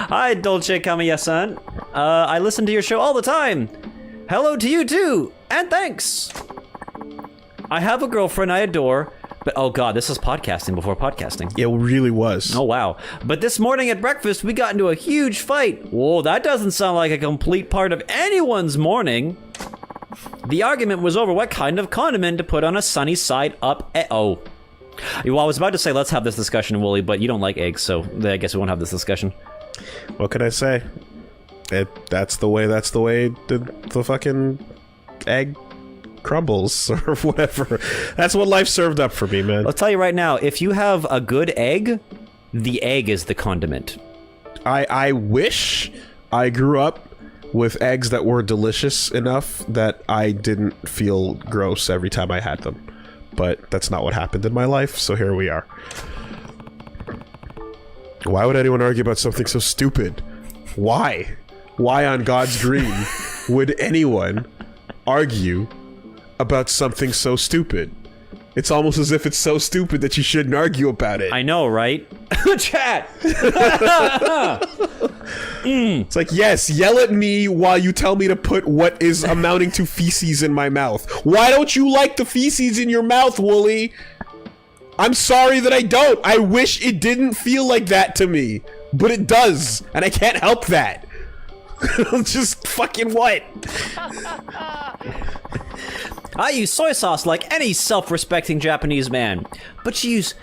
Hi, Dolce Kamiya-san. I listen to your show all the time. Hello to you too, and thanks. I have a girlfriend I adore, but oh god, this is podcasting before podcasting. It really was. Oh wow. But this morning at breakfast, we got into a huge fight. Whoa, that doesn't sound like a complete part of anyone's morning. The argument was over what kind of condiment to put on a sunny side up Well, I was about to say let's have this discussion, Woolie, but you don't like eggs, so I guess we won't have this discussion. What could I say? That's the way the fucking egg crumbles or whatever. That's what life served up for me, man. I'll tell you right now, if you have a good egg, the egg is the condiment. I wish I grew up with eggs that were delicious enough that I didn't feel gross every time I had them. But that's not what happened in my life, so here we are. Why would anyone argue about something so stupid? Why? Why on God's green would anyone argue about something so stupid? It's almost as if it's so stupid that you shouldn't argue about it. I know, right? Chat! It's like, yes, yell at me while you tell me to put what is amounting to feces in my mouth. Why don't you like the feces in your mouth, Woolie? I'm sorry that I don't. I wish it didn't feel like that to me. But it does, and I can't help that. Just fucking what? I use soy sauce like any self-respecting Japanese man, but you use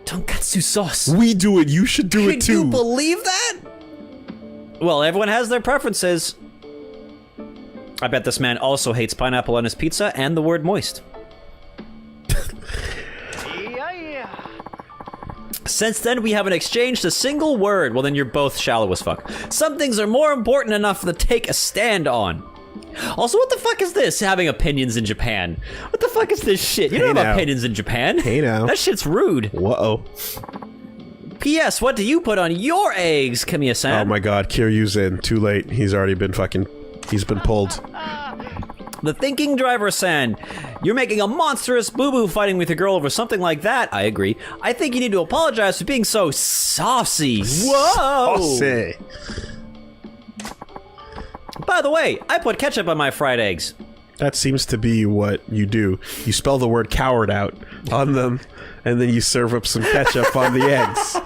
tonkatsu sauce. We do it, you should do it too. Can you believe that? Well, everyone has their preferences. I bet this man also hates pineapple on his pizza and the word moist. Since then, we haven't exchanged a single word. Well, then you're both shallow as fuck. Some things are more important enough to take a stand on. Also, what the fuck is this, having opinions in Japan? What the fuck is this shit? You don't have opinions in Japan. Hey now. That shit's rude. Whoa. P.S. What do you put on your eggs, Kamiya-san? Oh my god, Kiryu's in. Too late. He's already been fucking... He's been pulled. The Thinking Driver-san. You're making a monstrous boo-boo fighting with your girl over something like that. I agree. I think you need to apologize for being so saucy. Whoa! Saucy. By the way, I put ketchup on my fried eggs. That seems to be what you do. You spell the word coward out on them, and then you serve up some ketchup on the eggs.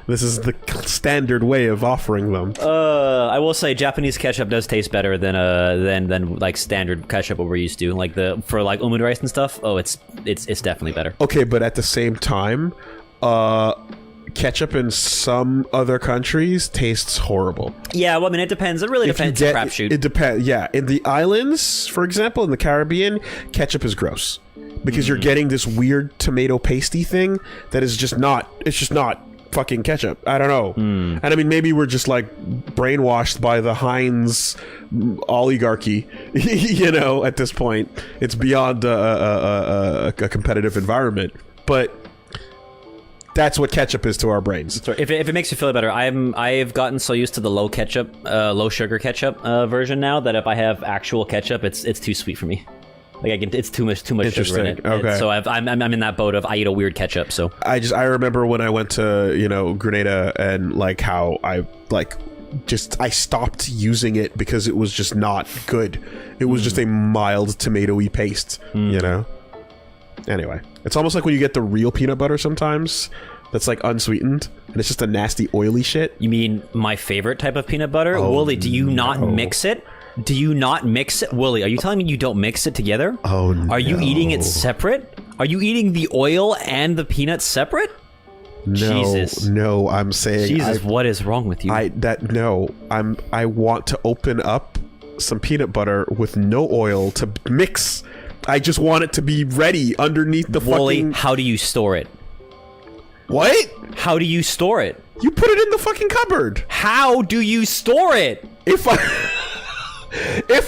This is the standard way of offering them. I will say Japanese ketchup does taste better than like standard ketchup what we're used to. Like for like omurice rice and stuff. Oh, it's definitely better. Okay, but at the same time, ketchup in some other countries tastes horrible. Yeah, well, I mean, it depends. It really depends. It's a crapshoot. It depends. Yeah, in the islands, for example, in the Caribbean, ketchup is gross because you're getting this weird tomato pasty thing that is just not. It's just not fucking ketchup. I don't know. And I mean, maybe we're just like brainwashed by the Heinz oligarchy. You know, at this point, it's beyond a competitive environment, but. That's what ketchup is to our brains. Sorry, if it makes you feel better, I've gotten so used to the low sugar ketchup version now that if I have actual ketchup, it's too sweet for me. Like it's too much sugar in it. Okay. So I'm in that boat of I eat a weird ketchup. So I remember when I went to Grenada and like how I stopped using it because it was just not good. It was just a mild tomatoey paste. You know. Anyway, it's almost like when you get the real peanut butter sometimes that's like unsweetened and it's just a nasty oily shit. You mean my favorite type of peanut butter? Oh, Woolie, do you not mix it? Do you not mix it? Woolie, are you telling me you don't mix it together? Oh no. Are you eating it separate? Are you eating the oil and the peanuts separate? No, Jesus. No, I'm saying Jesus, what is wrong with you? I want to open up some peanut butter with no oil to mix. I just want it to be ready underneath the Woolie, fucking... how do you store it? What? How do you store it? You put it in the fucking cupboard. How do you store it? If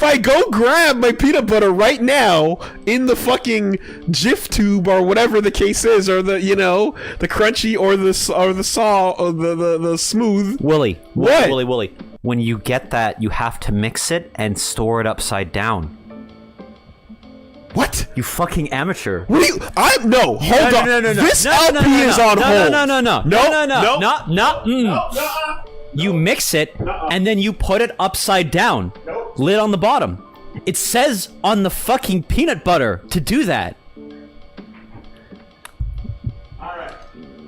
I go grab my peanut butter right now in the fucking Jif tube or whatever the case is, or the the crunchy or the saw or the smooth. Woolie, what? Woolie. When you get that, you have to mix it and store it upside down. What? You fucking amateur. What do you... No, hold on. No. This LP is on hold. No. You mix it, and then you put it upside down. Nope. Lid on the bottom. It says on the fucking peanut butter to do that. Alright.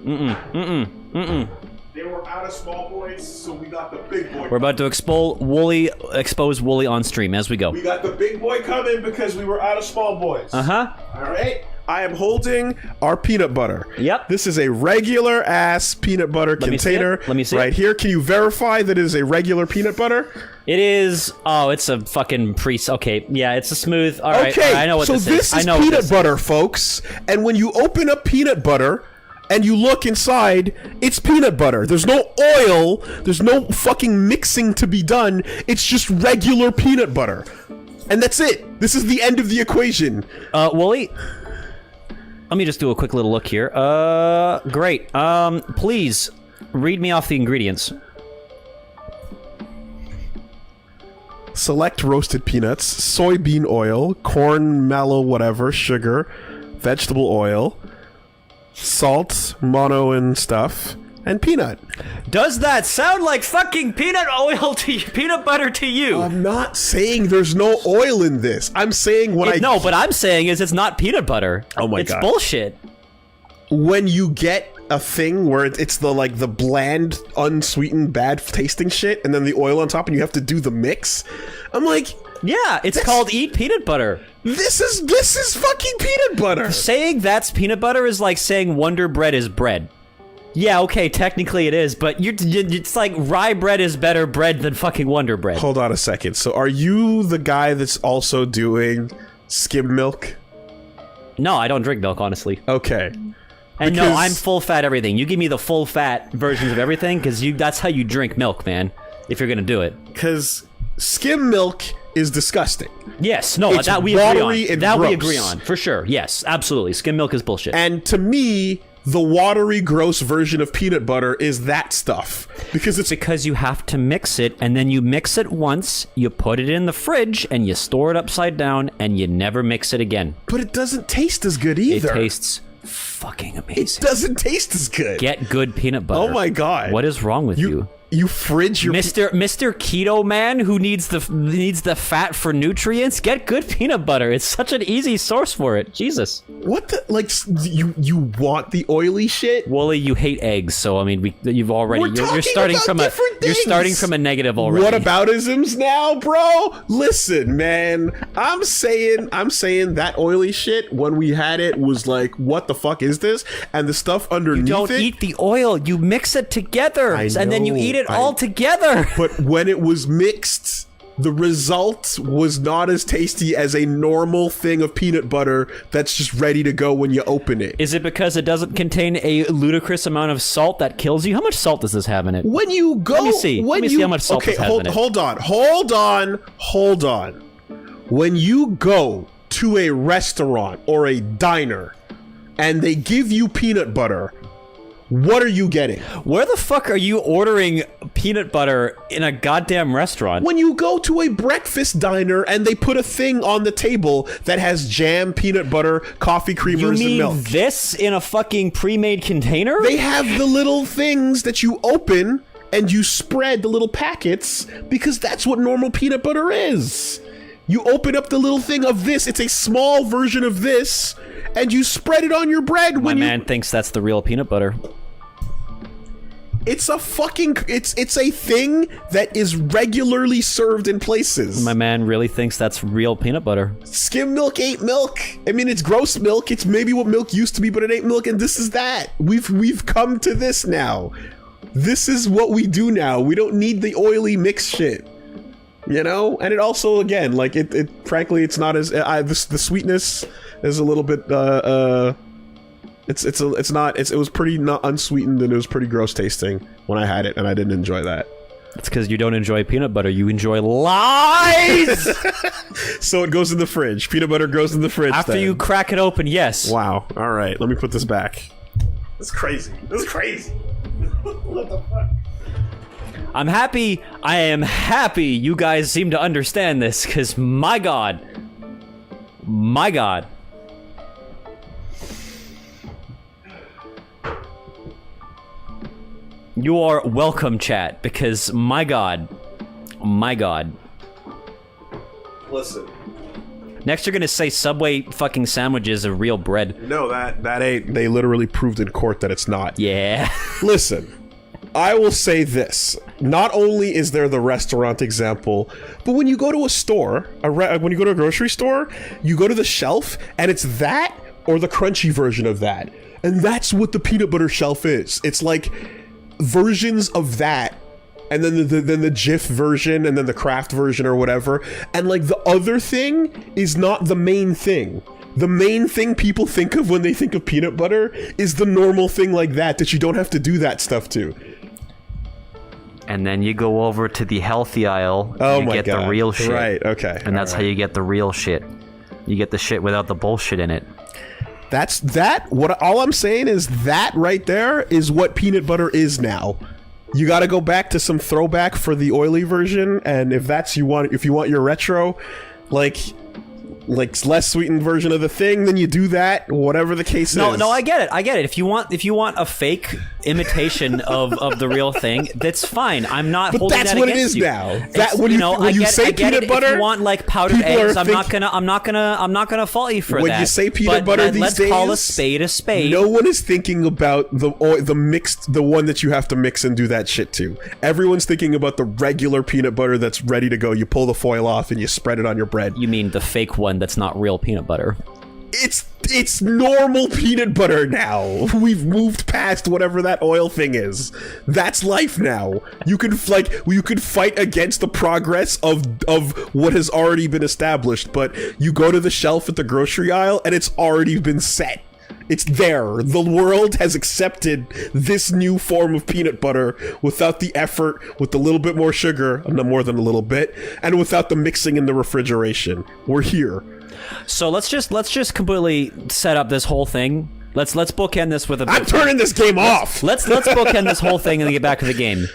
Mm-mm. They were out of small boys, so we got the big boy. We're about to expose Woolie on stream as we go. We got the big boy coming because we were out of small boys. Uh-huh. Alright. I am holding our peanut butter. Yep. This is a regular ass peanut butter container. Let me see it. Right here. Can you verify that it is a regular peanut butter? It is. Oh, it's a fucking priest. Okay, yeah, it's a smooth. All right, Okay. I know what so this is. this I is know what peanut this butter, folks. And when you open up peanut butter and you look inside, it's peanut butter. There's no oil. There's no fucking mixing to be done. It's just regular peanut butter. And that's it. This is the end of the equation. Woolie. Let me just do a quick little look here. Great. Please read me off the ingredients. Select roasted peanuts, soybean oil, corn mallow whatever, sugar, vegetable oil, salt, mono and stuff, and peanut. Does that sound like fucking peanut oil to you, peanut butter to you? I'm not saying there's no oil in this. I'm saying No, but I'm saying is it's not peanut butter. Oh my God. It's bullshit. When you get a thing where it's the bland, unsweetened, bad tasting shit, and then the oil on top, and you have to do the mix, I'm like, Yeah, it's called eat peanut butter. this is fucking peanut butter. Saying that's peanut butter is like saying Wonder Bread is bread. Yeah, okay, technically it is, but it's like rye bread is better bread than fucking Wonder Bread. Hold on a second. So are you the guy that's also doing skim milk? No, I don't drink milk, honestly. Okay. And no, Because- I'm full fat everything. You give me the full fat versions of everything, because that's how you drink milk, man. If you're gonna do it. Because skim milk is disgusting. Yes, no, It's that we agree watery on. and That we gross. agree on, for sure. Yes, absolutely. Skim milk is bullshit. And to me, the watery, gross version of peanut butter is that stuff. Because it's... Because you have to mix it, and then you mix it once, you put it in the fridge, and you store it upside down, and you never mix it again. But it doesn't taste as good either. It tastes fucking amazing. It doesn't taste as good. Get good peanut butter. Oh my god. What is wrong with you? You fridge your... Mr. Keto Man who needs the fat for nutrients, get good peanut butter. It's such an easy source for it. Jesus. What the... Like, you want the oily shit? Woolie, you hate eggs, so I mean, you've already... We're You're talking starting about from different you're starting things. from a negative already. What aboutisms now, bro? Listen, man. I'm saying that oily shit, when we had it, was like, what the fuck is this? And the stuff underneath Don't it... eat the oil. You mix it together, I and then you know, eat it all together. But when it was mixed, the result was not as tasty as a normal thing of peanut butter that's just ready to go when you open it. Is it because it doesn't contain a ludicrous amount of salt that kills you? How much salt does this have in it? When you go... Let me see. Let me see how much salt okay, this has in it. Hold on. When you go to a restaurant or a diner and they give you peanut butter, what are you getting? Where the fuck are you ordering peanut butter in a goddamn restaurant? When you go to a breakfast diner and they put a thing on the table that has jam, peanut butter, coffee creamers, You and mean milk. this in a fucking pre-made container? They have the little things that you open and you spread the little packets because that's what normal peanut butter is. You open up the little thing of this, it's a small version of this, and you spread it on your bread My when man thinks that's the real peanut butter. It's a fucking... It's a thing that is regularly served in places. My man really thinks that's real peanut butter. Skim milk ain't milk. I mean, it's gross milk. It's maybe what milk used to be, but it ain't milk, and this is that. We've come to this now. This is what we do now. We don't need the oily mixed shit. You know? And it also, again, like, it frankly, it's not as... the sweetness is a little bit, it was pretty not unsweetened, and it was pretty gross tasting when I had it, and I didn't enjoy that. It's because you don't enjoy peanut butter. You enjoy lies! So it goes in the fridge. Peanut butter goes in the fridge After then. you crack it open, yes. Wow. All right. Let me put this back. That's crazy. That's crazy. What the fuck? I'm happy. I am happy you guys seem to understand this, because my god. My god. You are welcome, chat, because my god. Listen. Next you're gonna say Subway fucking sandwiches are real bread. No, that ain't. They literally proved in court that it's not. Yeah. Listen, I will say this. Not only is there the restaurant example, but when you go to a store, when you go to a grocery store, you go to the shelf, and it's that or the crunchy version of that. And that's what the peanut butter shelf is. It's like versions of that, and then the Jif version, and then the Kraft version or whatever. And like the other thing is not the main thing. The main thing people think of when they think of peanut butter is the normal thing like that you don't have to do that stuff to. And then you go over to the healthy aisle, Oh you my get God. the real shit. Right, okay. And that's how you get the real shit. You get the shit without the bullshit in it. That's that. What all I'm saying is that right there is what peanut butter is now. You got to go back to some throwback for the oily version, and if you want your retro, like less sweetened version of the thing, then you do that. Whatever the case is. No, I get it. If you want a fake imitation of the real thing, that's fine. I'm not But holding that's that what it against is you. now. It's, That when you say peanut butter, if you want like powdered people eggs, are I'm not gonna fault you for that. When you say peanut But butter these let's days, call a spade a spade. No one is thinking about the one that you have to mix and do that shit to. Everyone's thinking about the regular peanut butter that's ready to go. You pull the foil off and you spread it on your bread. You mean the fake one that's not real peanut butter? It's normal peanut butter now. We've moved past whatever that oil thing is. That's life now. You can fight against the progress of what has already been established, but you go to the shelf at the grocery aisle and it's already been set. It's there. The world has accepted this new form of peanut butter without the effort, with a little bit more sugar, no more than a little bit, and without the mixing and the refrigeration. We're here. So let's just completely set up this whole thing. Let's bookend this with a. I'm turning this game off. Let's bookend this whole thing and then get back to the game.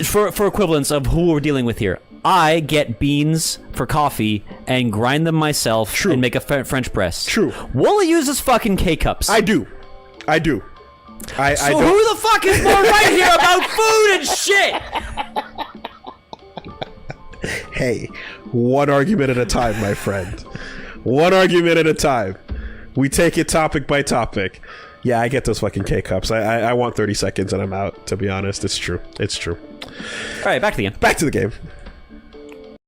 For equivalence of who we're dealing with here, I get beans for coffee and grind them myself. True. And make a French press. True. Woolie uses fucking K-cups. I do. I don't. Who the fuck is more right here about food and shit? Hey, one argument at a time, my friend. One argument at a time. We take it topic by topic. Yeah, I get those fucking K-cups. I want 30 seconds and I'm out, to be honest. It's true. It's true. All right, back to the game. Back to the game.